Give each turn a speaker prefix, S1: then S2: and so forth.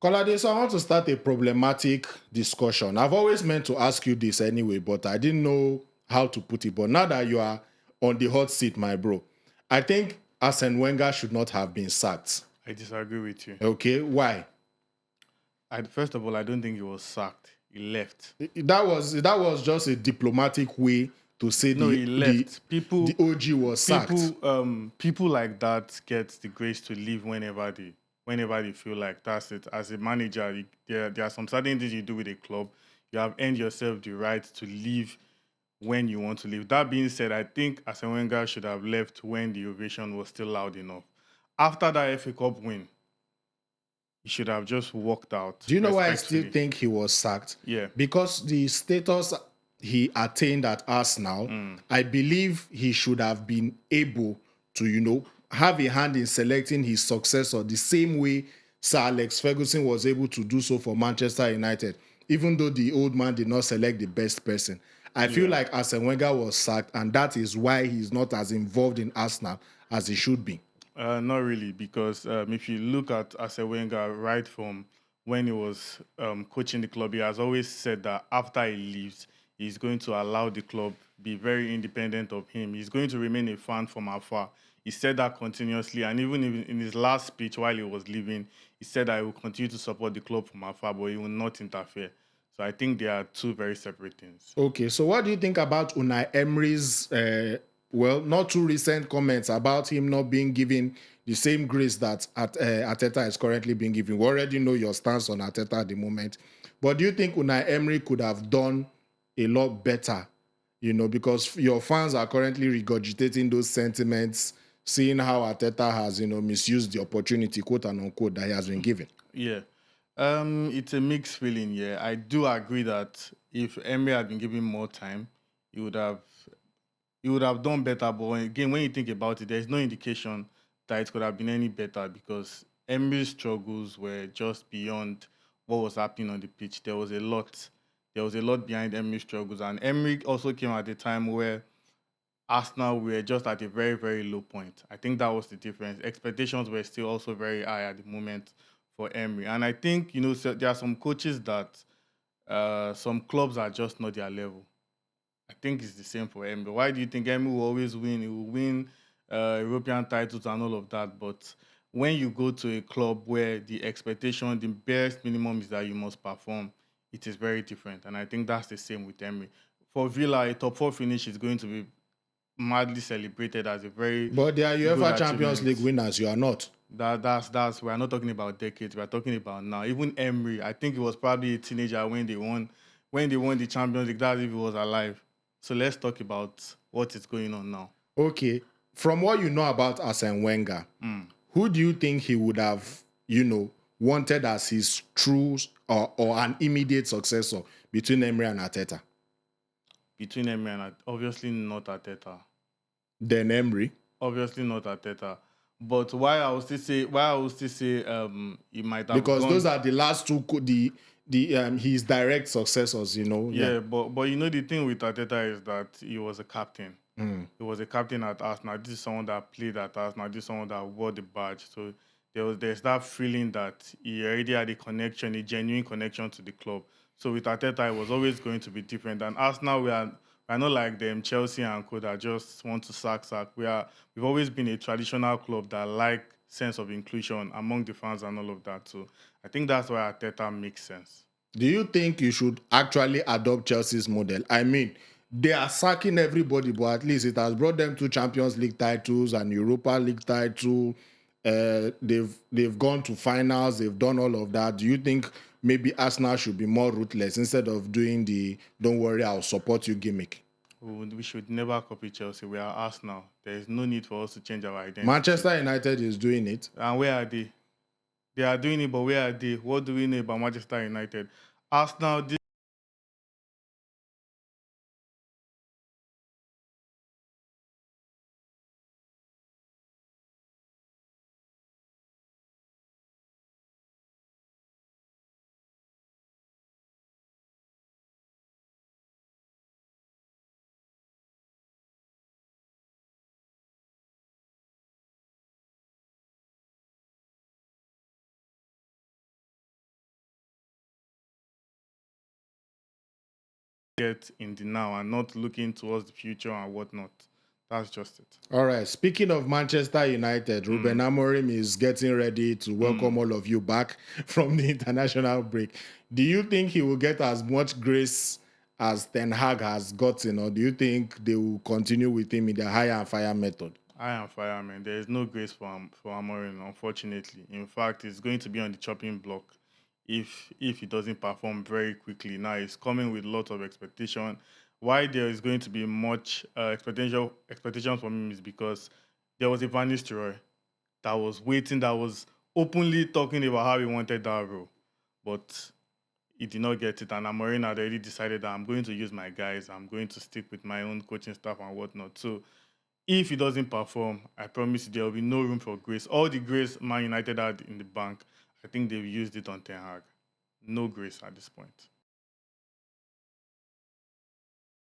S1: Kolade, so I want to start a problematic discussion. I've always meant to ask you this anyway, but I didn't know how to put it. But now that you are on the hot seat, my bro, I think Arsene Wenger should not have been sacked.
S2: I disagree with you.
S1: Okay, why?
S2: First of all, I don't think he was sacked. He left.
S1: That was just a diplomatic way to say
S2: No,
S1: the
S2: he
S1: the
S2: left.
S1: the OG was sacked.
S2: People like that get the grace to leave whenever they feel like that's it. As a manager, there are some certain things you do with a club. You have earned yourself the right to leave when you want to leave. That being said, I think Arsene Wenger should have left when the ovation was still loud enough. After that FA Cup win, he should have just walked out
S1: Do you know why I still
S2: respectfully.
S1: think he was sacked?
S2: Yeah.
S1: Because the status he attained at Arsenal, I believe he should have been able to, have a hand in selecting his successor the same way Sir Alex Ferguson was able to do so for Manchester United, even though the old man did not select the best person. I feel
S2: Yeah.
S1: like Arsene Wenger was sacked, and that is why he's not as involved in Arsenal as he should be.
S2: Not really, because if you look at Arsene Wenger right from when he was coaching the club, he has always said that after he leaves, he's going to allow the club be very independent of him. He's going to remain a fan from afar. He said that continuously, and even in his last speech while he was leaving, he said that he will continue to support the club from afar, but he will not interfere. So I think they are two very separate things.
S1: Okay, so what do you think about Unai Emery's, not too recent comments about him not being given the same grace that Arteta is currently being given? We already know your stance on Arteta at the moment, but do you think Unai Emery could have done a lot better? Because your fans are currently regurgitating those sentiments, seeing how Arteta has, misused the opportunity, quote and unquote, that he has been given.
S2: Yeah. It's a mixed feeling, yeah. I do agree that if Emery had been given more time, he would have he would have done better. But again, when you think about it, there's no indication that it could have been any better because Emery's struggles were just beyond what was happening on the pitch. There was a lot. There was a lot behind Emery's struggles. And Emery also came at a time where Arsenal were just at a very, very low point. I think that was the difference. Expectations were still also very high at the moment for Emery. And I think, so there are some coaches that some clubs are just not their level. I think it's the same for Emery. Why do you think Emery will always win? He will win European titles and all of that. But when you go to a club where the expectation, the barest minimum is that you must perform, it is very different. And I think that's the same with Emery. For Villa, a top four finish is going to be madly celebrated as a very
S1: But they are
S2: good
S1: UEFA Champions League
S2: achievement.
S1: winners, you are not.
S2: That's we're not talking about decades, we're talking about now. Even Emery, I think he was probably a teenager when they won the Champions League. That's if he was alive. So let's talk about what is going on now.
S1: Okay, from what you know about Arsene Wenger, who do you think he would have, wanted as his true or an immediate successor between Emery and Arteta?
S2: Between Emery and obviously not Arteta.
S1: Then Emery,
S2: Obviously not Arteta. But why I will still say he might have
S1: because those
S2: gone.
S1: are the last two, the his direct successors. Yeah.
S2: Yeah, but the thing with Arteta is that he was a captain. He was a captain at Arsenal. This is someone that played at Arsenal. This is someone that wore the badge. So there's that feeling that he already had a connection, a genuine connection to the club. So with Arteta, it was always going to be different. And Arsenal, we are not like them, Chelsea and co that just want to sack. We've always been a traditional club that like sense of inclusion among the fans and all of that. So I think that's why Arteta makes sense.
S1: Do you think you should actually adopt Chelsea's model? I mean, they are sacking everybody, but at least it has brought them to Champions League titles and Europa League title. They've gone to finals. They've done all of that. Do you think maybe Arsenal should be more ruthless instead of doing the "don't worry, I'll support you" gimmick?
S2: We should never copy Chelsea. We are Arsenal. There is no need for us to change our identity.
S1: Manchester United is doing it.
S2: And where are they? They are doing it, but where are they? What do we know about Manchester United? Arsenal, get in the now and not looking towards the future and whatnot. That's just it.
S1: All right. Speaking of Manchester United, Ruben Amorim is getting ready to welcome all of you back from the international break. Do you think he will get as much grace as Ten Hag has gotten, or do you think they will continue with him in the hire and fire method?
S2: I am fireman. There is no grace for Amorim, unfortunately. In fact, it's going to be on the chopping block if he doesn't perform very quickly. Now he's coming with lots of expectation. Why there is going to be much expectation from him is because there was a Van Nistelrooy that was waiting, that was openly talking about how he wanted that role, but he did not get it. And Amorim had already decided that I'm going to use my guys. I'm going to stick with my own coaching staff and whatnot. So if he doesn't perform, I promise you there will be no room for grace. All the grace Man United had in the bank, I think they've used it on Ten Hag. No grace at this point.